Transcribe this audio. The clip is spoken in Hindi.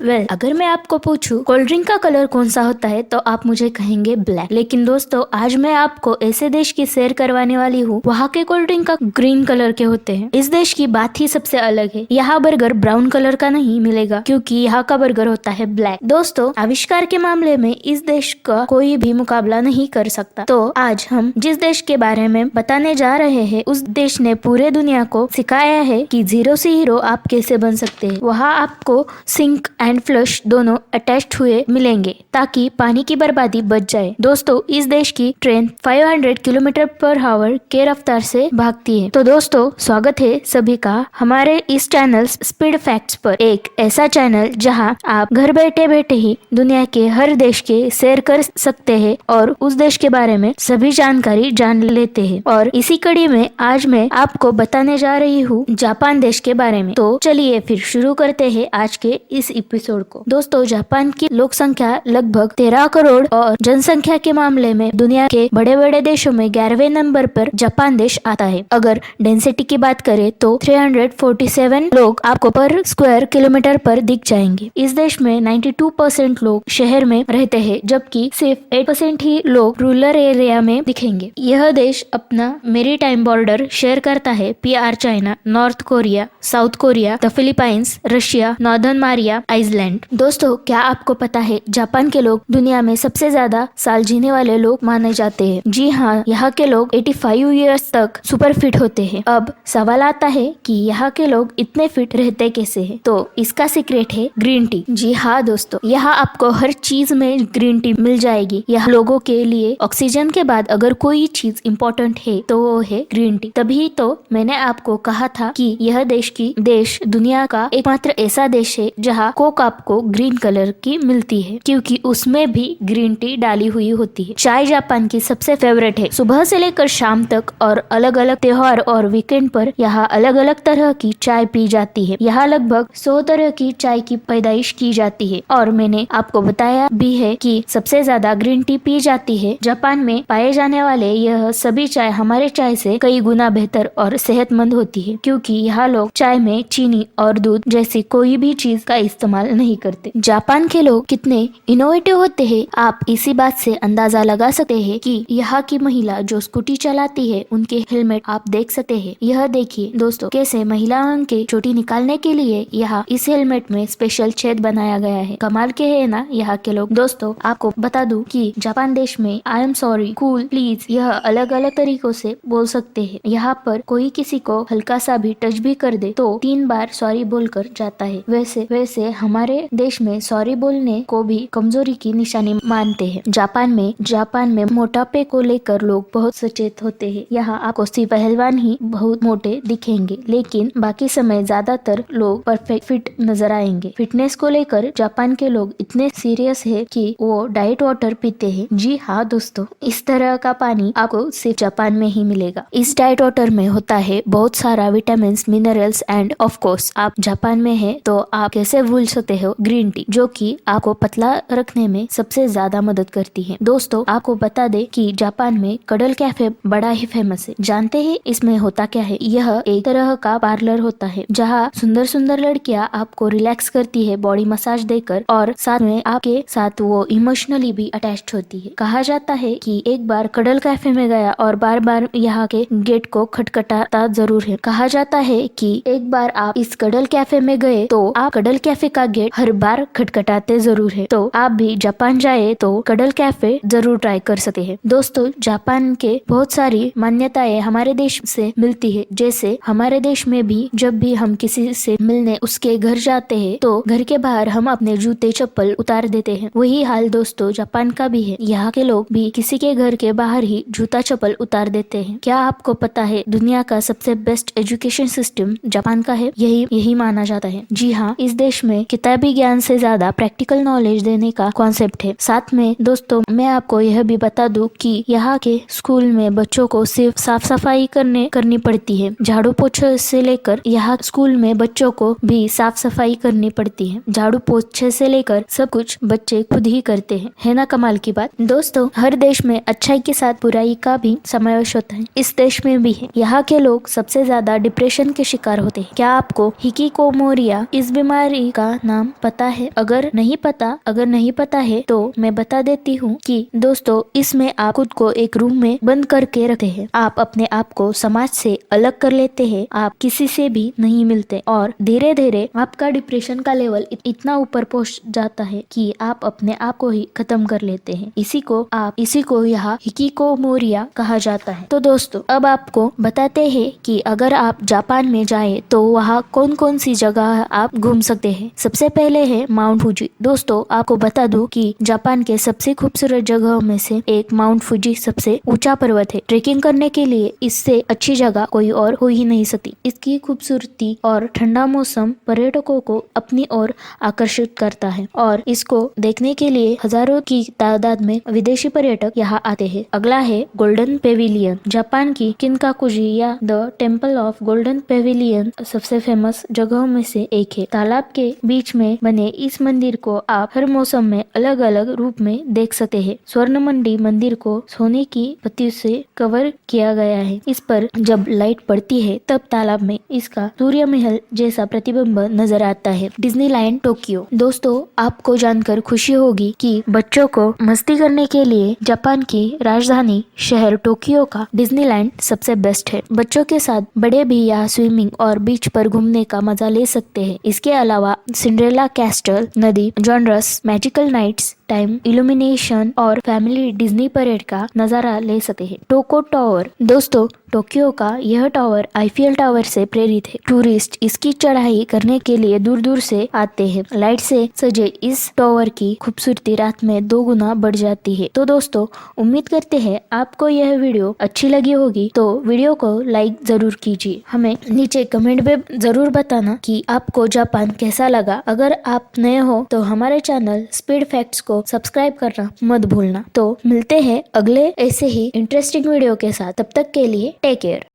अगर मैं आपको पूछूं कोल्ड ड्रिंक का कलर कौन सा होता है तो आप मुझे कहेंगे ब्लैक। लेकिन दोस्तों आज मैं आपको ऐसे देश की सैर करवाने वाली हूँ वहाँ के कोल्ड ड्रिंक का ग्रीन कलर के होते हैं। इस देश की बात ही सबसे अलग है। यहाँ बर्गर ब्राउन कलर का नहीं मिलेगा क्योंकि यहाँ का बर्गर होता है ब्लैक। दोस्तों आविष्कार के मामले में इस देश का कोई भी मुकाबला नहीं कर सकता। तो आज हम जिस देश के बारे में बताने जा रहे हैं उस देश ने पूरे दुनिया को सिखाया है कि जीरो से हीरो आप कैसे बन सकते हैं। वहाँ आपको सिंक एंड फ्लश दोनों अटैच्ड हुए मिलेंगे ताकि पानी की बर्बादी बच जाए। दोस्तों इस देश की ट्रेन 500 किलोमीटर पर आवर के रफ्तार से भागती है। तो दोस्तों स्वागत है सभी का हमारे इस चैनल स्पीड फैक्ट्स पर, एक ऐसा चैनल जहां आप घर बैठे बैठे ही दुनिया के हर देश के सैर कर सकते हैं और उस देश के बारे में सभी जानकारी जान लेते हैं। और इसी कड़ी में आज मैं आपको बताने जा रही हूँ जापान देश के बारे में। तो चलिए फिर शुरू करते हैं आज के इस एपिसोड को। दोस्तों जापान की लोक संख्या लगभग 13 करोड़ और जनसंख्या के मामले में दुनिया के बड़े बड़े देशों में 11वें नंबर पर जापान देश आता है। अगर डेंसिटी की बात करें तो 347 लोग आपको पर स्क्वायर किलोमीटर पर दिख जाएंगे। इस देश में 92% लोग शहर में रहते हैं जबकि सिर्फ 8% ही लोग रूरल एरिया में दिखेंगे। यह देश अपना मेरीटाइम बॉर्डर शेयर करता है PR China, North Korea, South Korea, the Philippines, Russia, Northern Mariana, Iceland. दोस्तों क्या आपको पता है जापान के लोग दुनिया में सबसे ज्यादा साल जीने वाले लोग माने जाते हैं। जी हाँ, यहाँ के लोग 85 इयर्स तक सुपर फिट होते हैं। अब सवाल आता है कि यहाँ के लोग इतने फिट रहते कैसे हैं? तो इसका सीक्रेट है ग्रीन टी। जी हाँ दोस्तों, यहाँ आपको हर चीज में ग्रीन टी मिल जाएगी। यहाँ लोगों के लिए ऑक्सीजन के बाद अगर कोई चीज इम्पोर्टेंट है तो वो है ग्रीन टी। तभी तो मैंने आपको कहा था कि यह देश दुनिया का एकमात्र ऐसा देश है जहाँ कोक आपको ग्रीन कलर की मिलती है क्योंकि उसमें भी ग्रीन टी डाली हुई होती है। चाय जापान की सबसे फेवरेट है। सुबह से लेकर शाम तक और अलग अलग त्योहार और वीकेंड पर यहाँ अलग अलग तरह की चाय पी जाती है। यहाँ लगभग 100 तरह की चाय की पैदाइश की जाती है और मैंने आपको बताया भी है कि सबसे ज्यादा ग्रीन टी पी जाती है। जापान में पाए जाने वाले यह सभी चाय हमारे चाय से कई गुना बेहतर और सेहतमंद होती है क्योंकि यहाँ लोग चाय में चीनी और दूध जैसी कोई भी चीज का इस्तेमाल नहीं करते। जापान के लोग कितने इनोवेटिव होते हैं आप इसी बात से अंदाजा लगा सकते हैं कि यहाँ की महिला जो स्कूटी चलाती है उनके हेलमेट आप देख सकते हैं। यह देखिए दोस्तों कैसे महिलाओं के चोटी निकालने के लिए यहाँ इस हेलमेट में स्पेशल छेद बनाया गया है। कमाल के है ना यहाँ के लोग। दोस्तों आपको बता दूं कि जापान देश में I am sorry, cool, please यह अलग अलग तरीकों से बोल सकते हैं। यहाँ पर कोई किसी को हल्का सा भी टच भी कर दे तो 3 बार सॉरी बोलकर जाता है। वैसे हमारे देश में सॉरी बोलने को भी कमजोरी की निशानी मानते हैं। जापान में मोटापे को लेकर लोग बहुत सचेत होते हैं। यहाँ आपको सिर्फ पहलवान ही बहुत मोटे दिखेंगे लेकिन बाकी समय ज्यादातर लोग परफेक्ट फिट नजर आएंगे। फिटनेस को लेकर जापान के लोग इतने सीरियस है कि वो डाइट वाटर पीते हैं। जी हाँ दोस्तों, इस तरह का पानी आपको सिर्फ जापान में ही मिलेगा। इस डाइट वाटर में होता है बहुत सारा vitamin, minerals end of course आप जापान में है तो आप कैसे भूल सकते हो ग्रीन टी जो कि आपको पतला रखने में सबसे ज्यादा मदद करती है। दोस्तों आपको बता दे कि जापान में कडल कैफे बड़ा ही फेमस है। जानते हैं इसमें होता क्या है? यह एक तरह का पार्लर होता है जहाँ सुंदर सुंदर लड़कियां आपको रिलैक्स करती है बॉडी मसाज देकर और साथ में आपके साथ वो इमोशनली भी अटैच्ड होती है। कहा जाता है कि एक बार कडल कैफे में गया और बार बार यहाँ के गेट को खटखटाता जरूर है। कहा जाता है कि एक बार आप इस कडल कैफे में गए तो आप कडल कैफे का गेट हर बार खटखटाते जरूर है। तो आप भी जापान जाए तो कडल कैफे जरूर ट्राई कर सकते हैं। दोस्तों जापान के बहुत सारी मान्यताएं हमारे देश से मिलती है। जैसे हमारे देश में भी जब भी हम किसी से मिलने उसके घर जाते हैं तो घर के बाहर हम अपने जूते चप्पल उतार देते हैं। वही हाल दोस्तों जापान का भी है। यहाँ के लोग भी किसी के घर के बाहर ही जूता चप्पल उतार देते हैं। क्या आपको पता है दुनिया का सबसे बेस्ट एजुकेशन सिस्टम जापान का है? यही माना जाता है। जी हाँ, इस देश में किताबी ज्ञान से ज्यादा प्रैक्टिकल नॉलेज देने का कॉन्सेप्ट है। साथ में दोस्तों मैं आपको यह भी बता दूं कि यहाँ के स्कूल में बच्चों को सिर्फ साफ सफाई करनी पड़ती है। झाड़ू पोछे से लेकर यहाँ स्कूल में बच्चों को भी साफ सफाई करनी पड़ती है। झाड़ू पोछे से लेकर सब कुछ बच्चे खुद ही करते हैं। है ना कमाल की बात? दोस्तों हर देश में अच्छाई के साथ बुराई का भी समावेश होता है। इस देश में भी है। यहाँ के लोग सबसे ज्यादा डिप्रेशन के शिकार होते हैं। क्या आपको हिकिकोमोरिया इस बीमारी का नाम पता है? अगर नहीं पता है तो मैं बता देती हूँ कि दोस्तों इसमें आप खुद को एक रूम में बंद करके रखते हैं। आप अपने आप को समाज से अलग कर लेते हैं। आप किसी से भी नहीं मिलते और धीरे धीरे आपका डिप्रेशन का लेवल इतना ऊपर पहुंच जाता है कि आप अपने आप को ही खत्म कर लेते हैं। इसी को यहाँ हिकिकोमोरिया कहा जाता है। तो दोस्तों अब आपको बताते हैं कि अगर आप जापान में जाए तो वहाँ कौन कौन सी जगह आप घूम सकते हैं। सबसे पहले है माउंट फुजी। दोस्तों आपको बता दूं कि जापान के सबसे खूबसूरत जगहों में से एक माउंट फुजी सबसे ऊंचा पर्वत है। ट्रेकिंग करने के लिए इससे अच्छी जगह कोई और हो ही नहीं सकती। इसकी खूबसूरती और ठंडा मौसम पर्यटकों को अपनी ओर आकर्षित करता है और इसको देखने के लिए हजारों की तादाद में विदेशी पर्यटक यहाँ आते हैं। अगला है गोल्डन पेविलियन। जापान की किनकाकुजी या the temple of golden Pavilion सबसे फेमस जगहों में से एक है। तालाब के बीच में बने इस मंदिर को आप हर मौसम में अलग अलग रूप में देख सकते हैं। स्वर्ण मंडी मंदिर को सोने की पत्ती से कवर किया गया है। इस पर जब लाइट पड़ती है तब तालाब में इसका सूर्य महल जैसा प्रतिबिंब नजर आता है। Disneyland Tokyo. दोस्तों आपको जानकर खुशी होगी कि बच्चों को मस्ती करने के लिए जापान की राजधानी शहर टोक्यो का डिज्नीलैंड सबसे बेस्ट है। बच्चों के साथ बड़े भी यहाँ स्विमिंग और बीच पर घूमने का मजा ले सकते हैं। इसके अलावा सिंड्रेला कैस्टल, नदी, जॉनरस, मैजिकल नाइट्स, टाइम इल्यूमिनेशन और फैमिली डिज्नी परेड का नजारा ले सकते हैं। टोको टावर। दोस्तों टोक्यो का यह टावर आईफीएल टावर से प्रेरित है। टूरिस्ट इसकी चढ़ाई करने के लिए दूर दूर से आते हैं। लाइट से सजे इस टावर की खूबसूरती रात में 2 गुना बढ़ जाती है। तो दोस्तों उम्मीद करते हैं आपको यह वीडियो अच्छी लगी होगी, तो वीडियो को लाइक जरूर कीजिए। हमें नीचे कमेंट में जरूर बताना कि आपको जापान कैसा लगा। अगर आप नए हो तो हमारे चैनल स्पीड फैक्ट्स को सब्सक्राइब करना मत भूलना। तो मिलते हैं अगले ऐसे ही इंटरेस्टिंग वीडियो के साथ। तब तक के लिए टेक केयर।